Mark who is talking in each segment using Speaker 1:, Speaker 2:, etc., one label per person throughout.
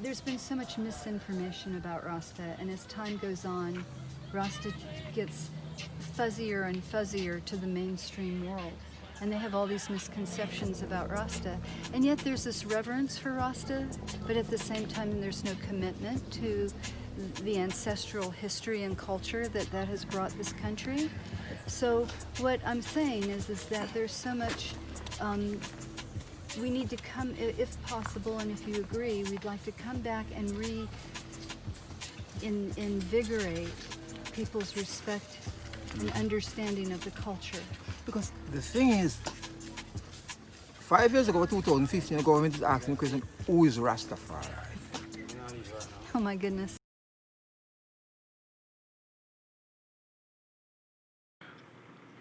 Speaker 1: there's been so much misinformation about Rasta, and as time goes on, Rasta gets fuzzier and fuzzier to the mainstream world. And they have all these misconceptions about Rasta. And yet there's this reverence for Rasta, but at the same time there's no commitment to the ancestral history and culture that has brought this country. So what I'm saying is that there's so much, we need to come, if possible, and if you agree, we'd like to come back and invigorate people's respect and understanding of the culture.
Speaker 2: Because the thing is, 5 years ago, 2015, the government is asking the question, who is Rastafari?
Speaker 1: Oh my goodness.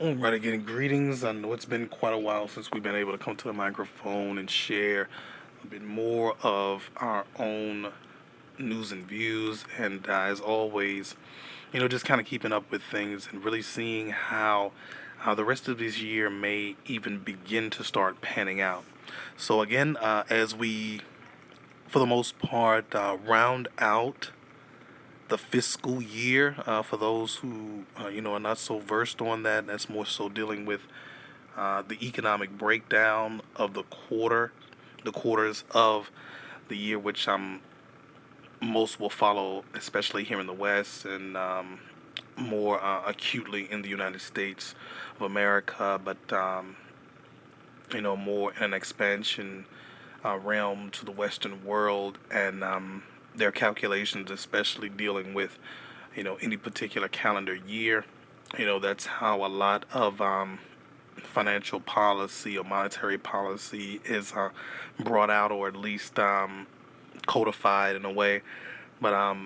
Speaker 3: Alright, again, greetings. I know it's been quite a while since we've been able to come to the microphone and share a bit more of our own news and views, and as always, just kind of keeping up with things and really seeing how the rest of this year may even begin to start panning out. So again, as we, for the most part, round out the fiscal year, for those who are not so versed on that, that's more so dealing with the economic breakdown of the quarters of the year, which most will follow, especially here in the West, and more acutely in the United States of America, but more in an expansion realm to the Western world, and their calculations, especially dealing with any particular calendar year. That's how a lot of financial policy or monetary policy is brought out, or at least codified in a way. But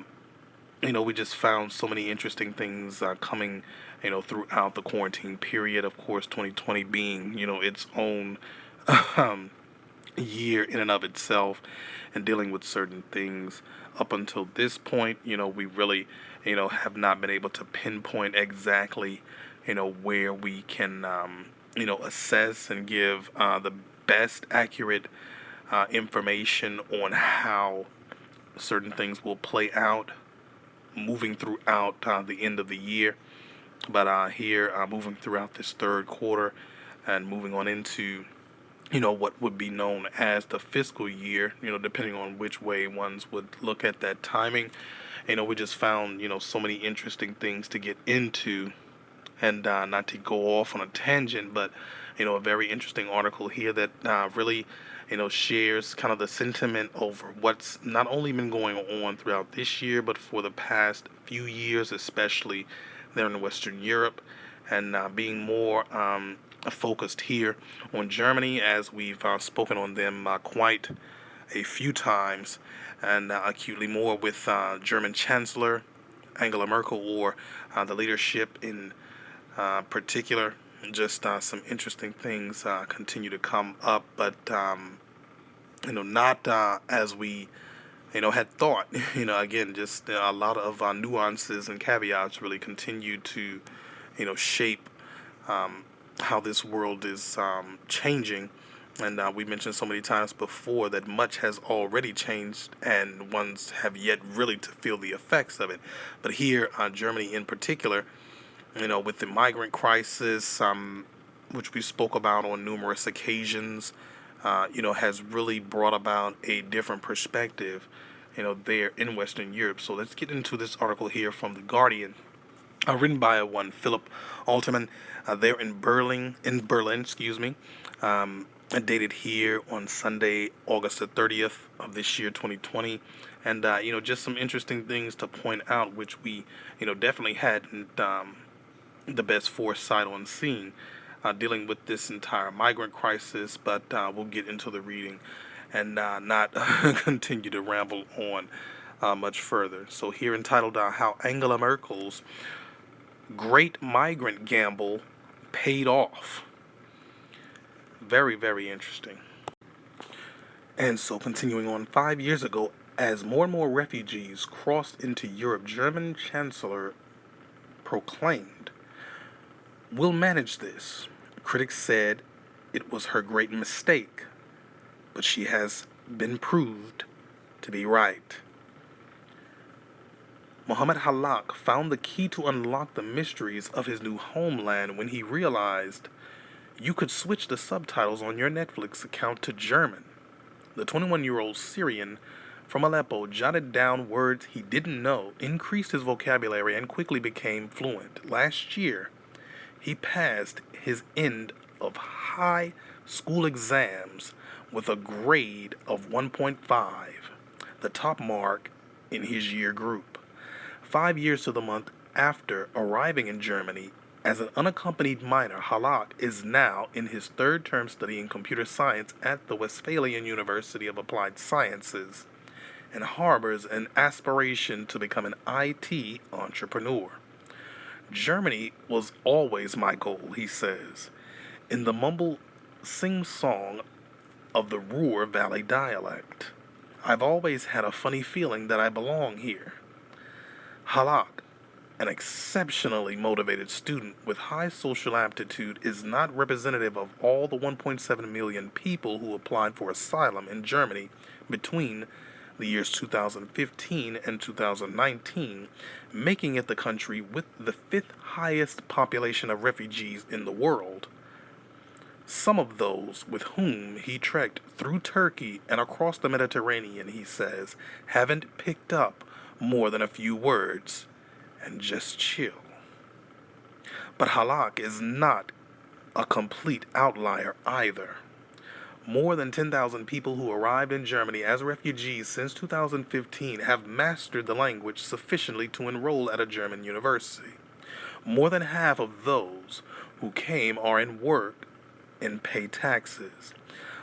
Speaker 3: we just found so many interesting things coming throughout the quarantine period. Of course, 2020 being its own year in and of itself, and dealing with certain things. Up until this point, we really have not been able to pinpoint exactly where we can assess and give the best accurate information on how certain things will play out moving throughout the end of the year. But here, moving throughout this third quarter and moving on into what would be known as the fiscal year, depending on which way ones would look at that timing. We just found so many interesting things to get into, and not to go off on a tangent, but a very interesting article here that really shares kind of the sentiment over what's not only been going on throughout this year, but for the past few years, especially there in Western Europe, and being more focused here on Germany, as we've spoken on them quite a few times, and acutely more with German Chancellor Angela Merkel, or the leadership in particular. Just some interesting things continue to come up, but not as we had thought. Again, just a lot of nuances and caveats really continue to shape how this world is changing. And we mentioned so many times before that much has already changed, and ones have yet really to feel the effects of it. But here, Germany in particular, with the migrant crisis, which we spoke about on numerous occasions, has really brought about a different perspective, there in Western Europe. So let's get into this article here from theGuardian, written by one Philip Alterman, there in Berlin, dated here on Sunday, August the 30th of this year, 2020. And, just some interesting things to point out, which we, definitely hadn't the best foresight on seeing, dealing with this entire migrant crisis. But we'll get into the reading and not continue to ramble on much further. So here, entitled How Angela Merkel's Great Migrant Gamble Paid Off. Very, very interesting. And so, continuing on, 5 years ago, as more and more refugees crossed into Europe, German Chancellor proclaimed, "We'll manage this." Critics said it was her great mistake, but she has been proved to be right. Mohammed Halak found the key to unlock the mysteries of his new homeland when he realized you could switch the subtitles on your Netflix account to German. The 21-year-old Syrian from Aleppo jotted down words he didn't know, increased his vocabulary, and quickly became fluent. Last year, he passed his end of high school exams with a grade of 1.5, the top mark in his year group. 5 years to the month after arriving in Germany as an unaccompanied minor, Halak is now in his third term studying computer science at the Westphalian University of Applied Sciences and harbors an aspiration to become an IT entrepreneur. Germany was always my goal, he says, in the mumble sing-song of the Ruhr Valley dialect. I've always had a funny feeling that I belong here. Halak, an exceptionally motivated student with high social aptitude, is not representative of all the 1.7 million people who applied for asylum in Germany between the years 2015 and 2019, making it the country with the fifth highest population of refugees in the world. Some of those with whom he trekked through Turkey and across the Mediterranean, he says, haven't picked up more than a few words and just chill. But Halak is not a complete outlier either. More than 10,000 people who arrived in Germany as refugees since 2015 have mastered the language sufficiently to enroll at a German university. More than half of those who came are in work and pay taxes.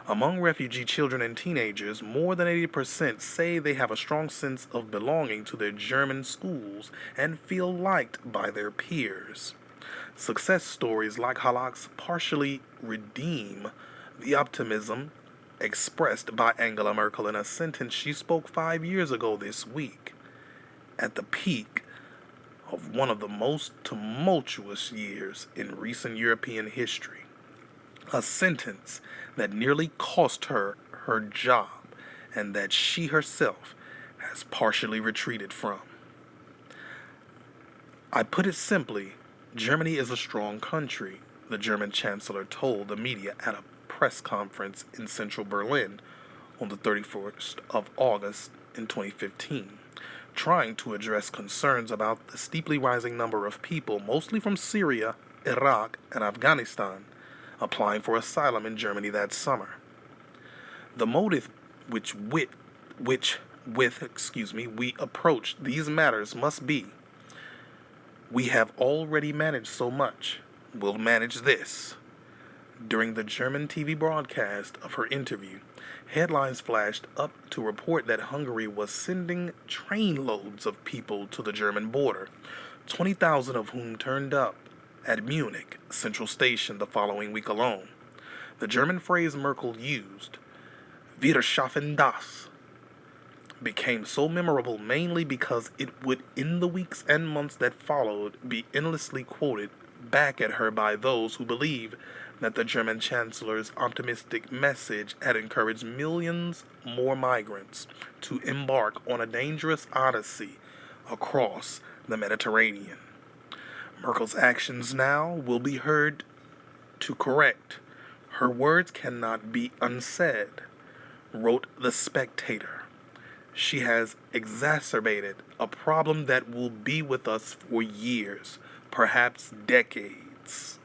Speaker 3: Among refugee children and teenagers, more than 80% say they have a strong sense of belonging to their German schools and feel liked by their peers. Success stories like Halak's partially redeem the optimism expressed by Angela Merkel in a sentence she spoke 5 years ago this week, at the peak of one of the most tumultuous years in recent European history. A sentence that nearly cost her her job and that she herself has partially retreated from. I put it simply, Germany is a strong country, the German Chancellor told the media at a press conference in central Berlin on the 31st of August in 2015, trying to address concerns about the steeply rising number of people, mostly from Syria, Iraq, and Afghanistan, applying for asylum in Germany that summer. The motive with we approach these matters must be, we have already managed so much, we'll manage this. During the German TV broadcast of her interview, headlines flashed up to report that Hungary was sending trainloads of people to the German border, 20,000 of whom turned up at Munich Central Station the following week alone. The German phrase Merkel used, "Wir schaffen das," became so memorable mainly because it would, in the weeks and months that followed, be endlessly quoted back at her by those who believe that the German Chancellor's optimistic message had encouraged millions more migrants to embark on a dangerous odyssey across the Mediterranean. Merkel's actions now will be heard to correct. Her words cannot be unsaid, wrote The Spectator. She has exacerbated a problem that will be with us for years, perhaps decades.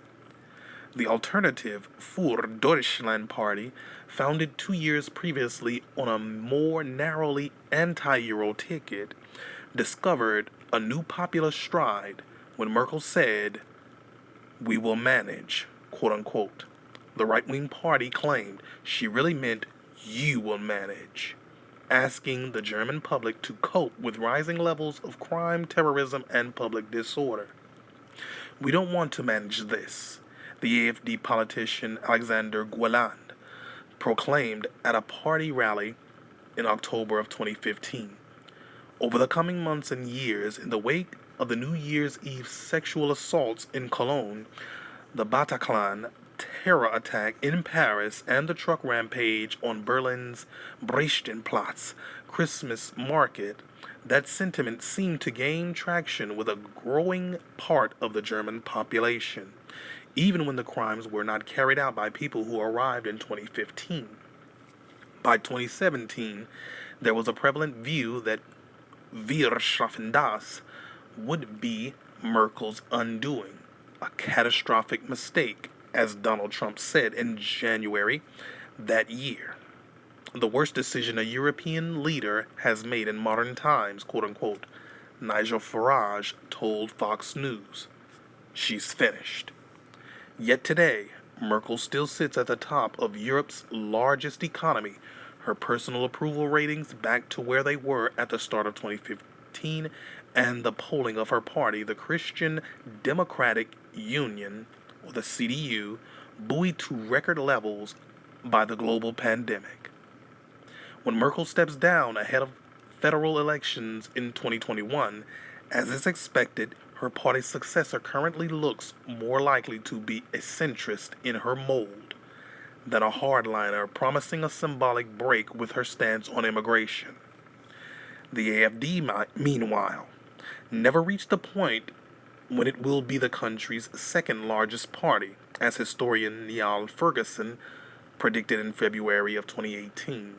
Speaker 3: The alternative Für Deutschland party, founded 2 years previously on a more narrowly anti-Euro ticket, discovered a new popular stride when Merkel said, "We will manage," quote-unquote. The right-wing party claimed she really meant, "You will manage," asking the German public to cope with rising levels of crime, terrorism, and public disorder. "We don't want to manage this," the AfD politician Alexander Gauland proclaimed at a party rally in October of 2015. Over the coming months and years, in the wake of the New Year's Eve sexual assaults in Cologne, the Bataclan terror attack in Paris and the truck rampage on Berlin's Breitenplatz Christmas market, that sentiment seemed to gain traction with a growing part of the German population, even when the crimes were not carried out by people who arrived in 2015. By 2017, there was a prevalent view that Wir schaffen das would be Merkel's undoing, a catastrophic mistake, as Donald Trump said in January that year. The worst decision a European leader has made in modern times, quote unquote, Nigel Farage told Fox News. She's finished. Yet today, Merkel still sits at the top of Europe's largest economy, her personal approval ratings back to where they were at the start of 2015, and the polling of her party, the Christian Democratic Union, or the CDU, buoyed to record levels by the global pandemic. When Merkel steps down ahead of federal elections in 2021, as is expected, her party's successor currently looks more likely to be a centrist in her mold than a hardliner, promising a symbolic break with her stance on immigration. The AFD, meanwhile, never reached a point when it will be the country's second largest party, as historian Niall Ferguson predicted in February of 2018.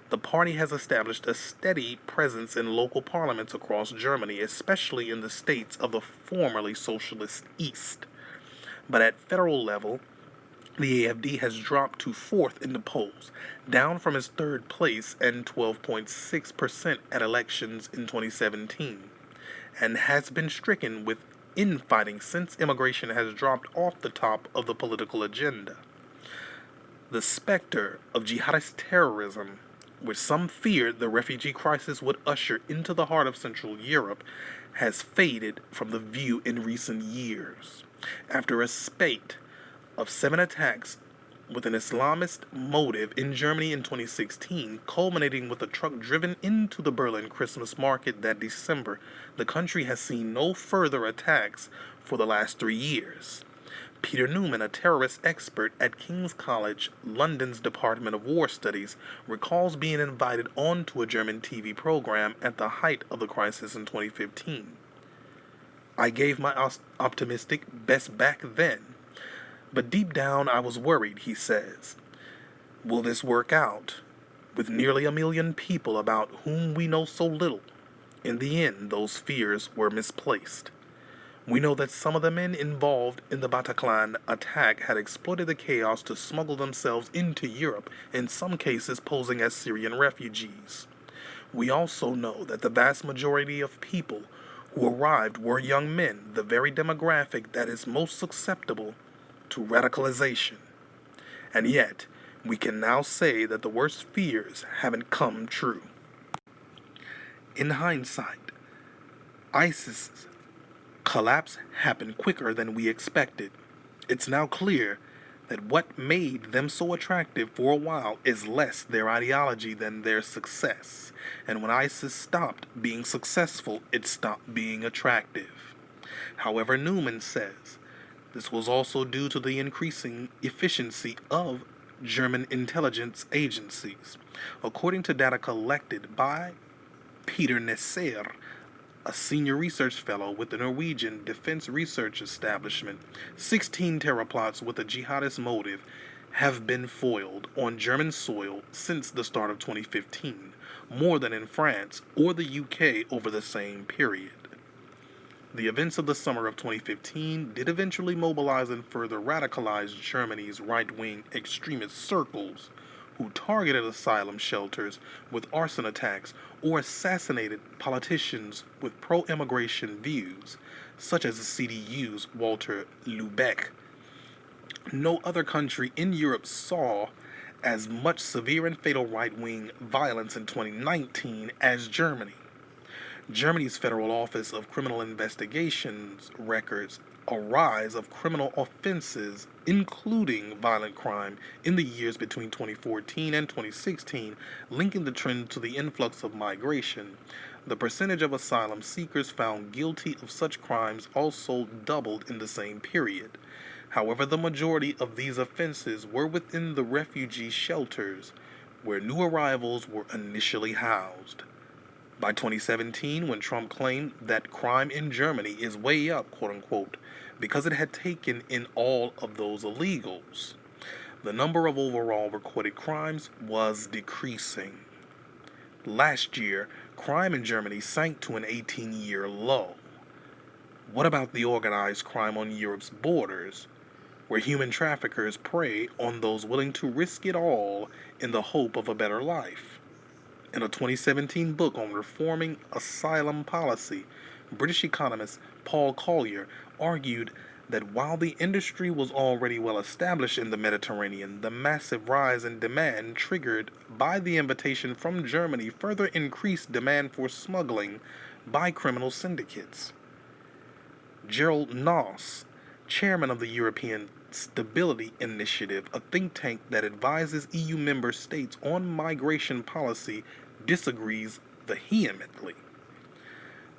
Speaker 3: The party has established a steady presence in local parliaments across Germany, especially in the states of the formerly socialist East. But at federal level, the AFD has dropped to fourth in the polls, down from its third place and 12.6% at elections in 2017, and has been stricken with infighting since immigration has dropped off the top of the political agenda. The specter of jihadist terrorism, which some feared the refugee crisis would usher into the heart of Central Europe, has faded from the view in recent years. After a spate of 7 attacks with an Islamist motive in Germany in 2016, culminating with a truck driven into the Berlin Christmas market that December, the country has seen no further attacks for the last 3 years. Peter Newman, a terrorist expert at King's College London's Department of War Studies, recalls being invited onto a German TV program at the height of the crisis in 2015. I gave my optimistic best back then, but deep down I was worried, he says. Will this work out? With nearly 1 million people about whom we know so little, in the end those fears were misplaced. We know that some of the men involved in the Bataclan attack had exploited the chaos to smuggle themselves into Europe, in some cases posing as Syrian refugees. We also know that the vast majority of people who arrived were young men, the very demographic that is most susceptible to radicalization. And yet, we can now say that the worst fears haven't come true. In hindsight, ISIS's collapse happened quicker than we expected. It's now clear that what made them so attractive for a while is less their ideology than their success. And when ISIS stopped being successful, it stopped being attractive. However, Newman says this was also due to the increasing efficiency of German intelligence agencies. According to data collected by Peter Nesser, a senior research fellow with the Norwegian Defense Research Establishment, 16 terror plots with a jihadist motive have been foiled on German soil since the start of 2015, more than in France or the UK over the same period. The events of the summer of 2015 did eventually mobilize and further radicalize Germany's right-wing extremist circles, who targeted asylum shelters with arson attacks or assassinated politicians with pro-immigration views, such as the CDU's Walter Lübeck. No other country in Europe saw as much severe and fatal right-wing violence in 2019 as Germany. Germany's Federal Office of Criminal Investigations records a rise of criminal offenses, including violent crime, in the years between 2014 and 2016, linking the trend to the influx of migration. The percentage of asylum seekers found guilty of such crimes also doubled in the same period. However, the majority of these offenses were within the refugee shelters where new arrivals were initially housed. By 2017, when Trump claimed that crime in Germany is way up, quote unquote, because it had taken in all of those illegals, the number of overall recorded crimes was decreasing. Last year, crime in Germany sank to an 18-year low. What about the organized crime on Europe's borders, where human traffickers prey on those willing to risk it all in the hope of a better life? In a 2017 book on reforming asylum policy, British economist Paul Collier argued that while the industry was already well established in the Mediterranean, the massive rise in demand triggered by the invitation from Germany further increased demand for smuggling by criminal syndicates. Gerald Noss, chairman of the European Stability Initiative, a think tank that advises EU member states on migration policy, disagrees vehemently.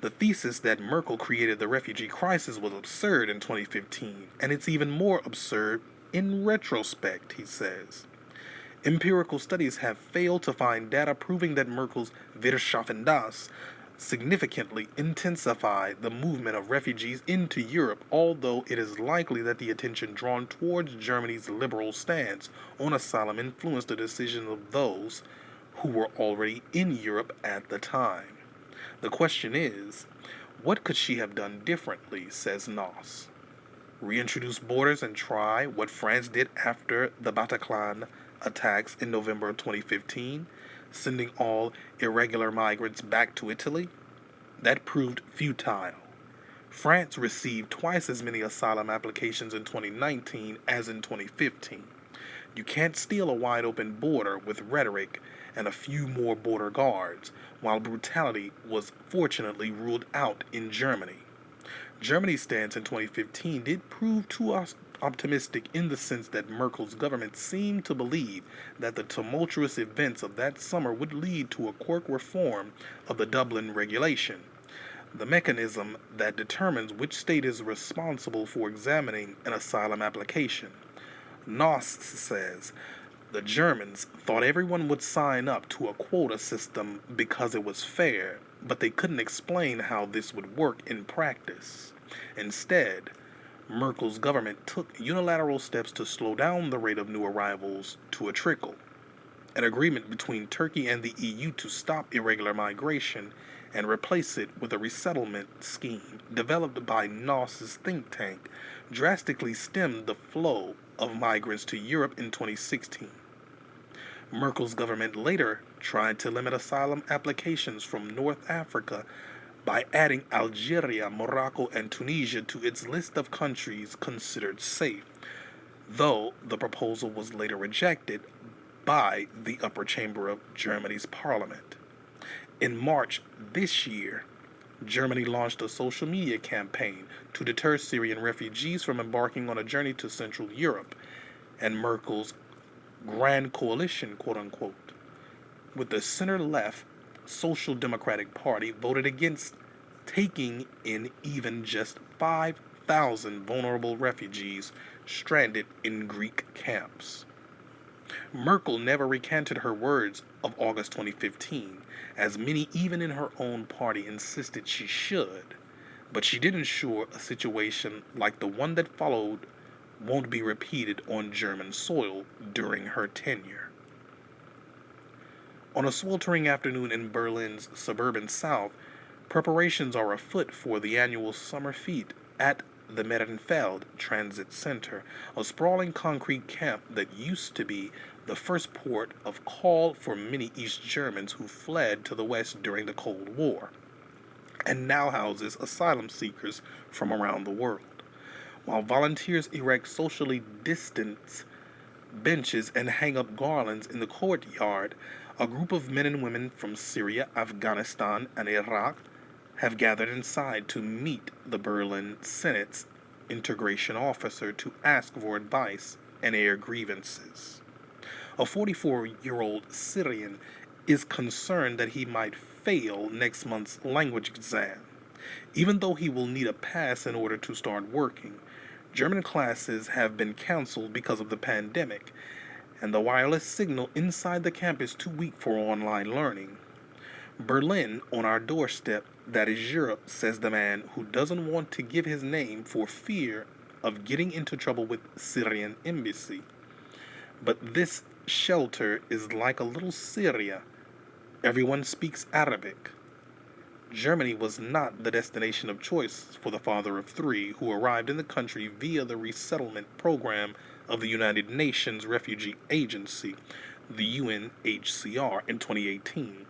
Speaker 3: The thesis that Merkel created the refugee crisis was absurd in 2015, and it's even more absurd in retrospect, he says. Empirical studies have failed to find data proving that Merkel's Wir schaffen das significantly intensified the movement of refugees into Europe, although it is likely that the attention drawn towards Germany's liberal stance on asylum influenced the decision of those who were already in Europe at the time. The question is, what could she have done differently, says Noss. Reintroduce borders and try what France did after the Bataclan attacks in November of 2015, sending all irregular migrants back to Italy? That proved futile. France received twice as many asylum applications in 2019 as in 2015. You can't steal a wide open border with rhetoric and a few more border guards, while brutality was fortunately ruled out in Germany. Germany's stance in 2015 did prove too optimistic in the sense that Merkel's government seemed to believe that the tumultuous events of that summer would lead to a quirk reform of the Dublin regulation, the mechanism that determines which state is responsible for examining an asylum application. Noss says, the Germans thought everyone would sign up to a quota system because it was fair, but they couldn't explain how this would work in practice. Instead, Merkel's government took unilateral steps to slow down the rate of new arrivals to a trickle. An agreement between Turkey and the EU to stop irregular migration and replace it with a resettlement scheme developed by Noss's think tank drastically stemmed the flow of migrants to Europe in 2016. Merkel's government later tried to limit asylum applications from North Africa by adding Algeria, Morocco, and Tunisia to its list of countries considered safe, though the proposal was later rejected by the upper chamber of Germany's parliament. In March this year, Germany launched a social media campaign to deter Syrian refugees from embarking on a journey to Central Europe, and Merkel's Grand Coalition, quote unquote, with the center-left Social Democratic Party voted against taking in even just 5,000 vulnerable refugees stranded in Greek camps. Merkel never recanted her words of August 2015, as many even in her own party insisted she should, but she did ensure a situation like the one that followed won't be repeated on German soil during her tenure. On a sweltering afternoon in Berlin's suburban south, preparations are afoot for the annual summer feast at the Merenfeld Transit Center, a sprawling concrete camp that used to be the first port of call for many East Germans who fled to the West during the Cold War, and now houses asylum seekers from around the world. While volunteers erect socially distanced benches and hang up garlands in the courtyard, a group of men and women from Syria, Afghanistan, and Iraq have gathered inside to meet the Berlin Senate's integration officer to ask for advice and air grievances. A 44-year-old Syrian is concerned that he might fail next month's language exam. Even though he will need a pass in order to start working, German classes have been canceled because of the pandemic, and the wireless signal inside the campus too weak for online learning. Berlin on our doorstep, that is Europe, says the man who doesn't want to give his name for fear of getting into trouble with Syrian embassy. But this shelter is like a little Syria. Everyone speaks Arabic. Germany was not the destination of choice for the father of three who arrived in the country via the resettlement program of the United Nations Refugee Agency, the UNHCR, in 2018.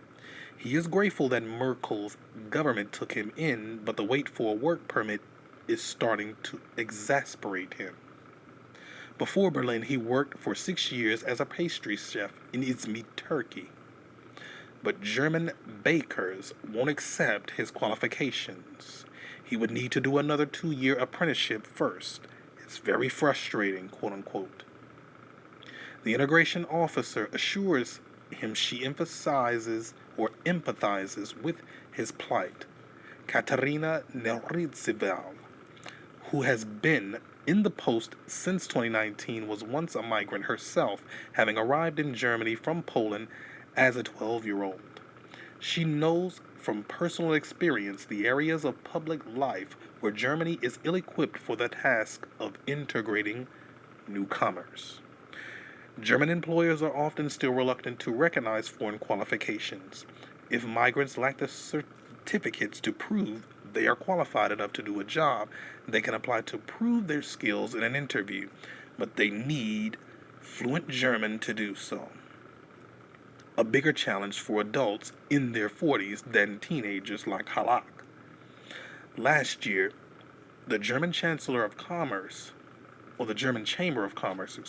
Speaker 3: He is grateful that Merkel's government took him in, but the wait for a work permit is starting to exasperate him. Before Berlin, he worked for 6 years as a pastry chef in Izmir, Turkey. But German bakers won't accept his qualifications. He would need to do another 2-year apprenticeship first. It's very frustrating, quote unquote. The integration officer assures him she empathizes with his plight. Katarina Nelritzival, who has been in the post since 2019, was once a migrant herself, having arrived in Germany from Poland as a 12-year-old. She knows from personal experience the areas of public life where Germany is ill-equipped for the task of integrating newcomers. German employers are often still reluctant to recognize foreign qualifications. If migrants lack the certificates to prove they are qualified enough to do a job, they can apply to prove their skills in an interview, but they need fluent German to do so. A bigger challenge for adults in their 40s than teenagers like Halak. Last year, the German Chancellor of Commerce, or the German Chamber of Commerce,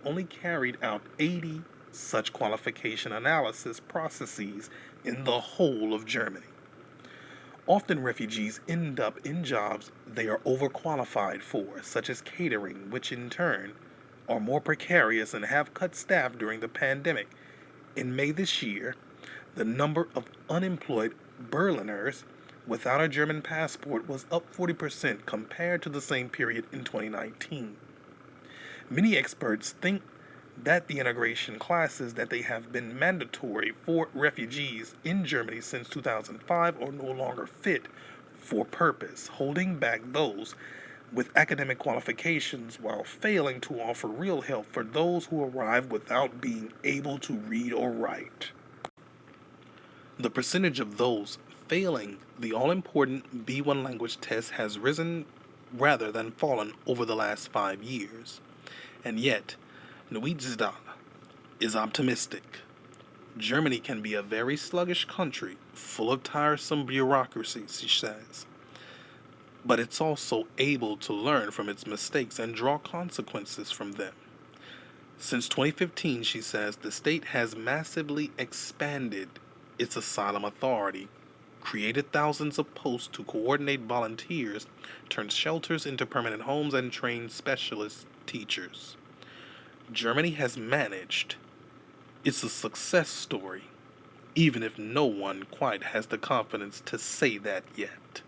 Speaker 3: only carried out 80 such qualification analysis processes in the whole of Germany. Often refugees end up in jobs they are overqualified for, such as catering, which in turn are more precarious and have cut staff during the pandemic. In May this year, the number of unemployed Berliners without a German passport was up 40% compared to the same period in 2019. Many experts think that the integration classes that they have been mandatory for refugees in Germany since 2005 are no longer fit for purpose, holding back those with academic qualifications while failing to offer real help for those who arrive without being able to read or write. The percentage of those failing the all-important B1 language test has risen rather than fallen over the last 5 years. And yet, Lidj is optimistic. Germany can be a very sluggish country, full of tiresome bureaucracy, she says. But it's also able to learn from its mistakes and draw consequences from them. Since 2015, she says, the state has massively expanded its asylum authority, created thousands of posts to coordinate volunteers, turned shelters into permanent homes, and trained specialist teachers. Germany has managed. It's a success story, even if no one quite has the confidence to say that yet.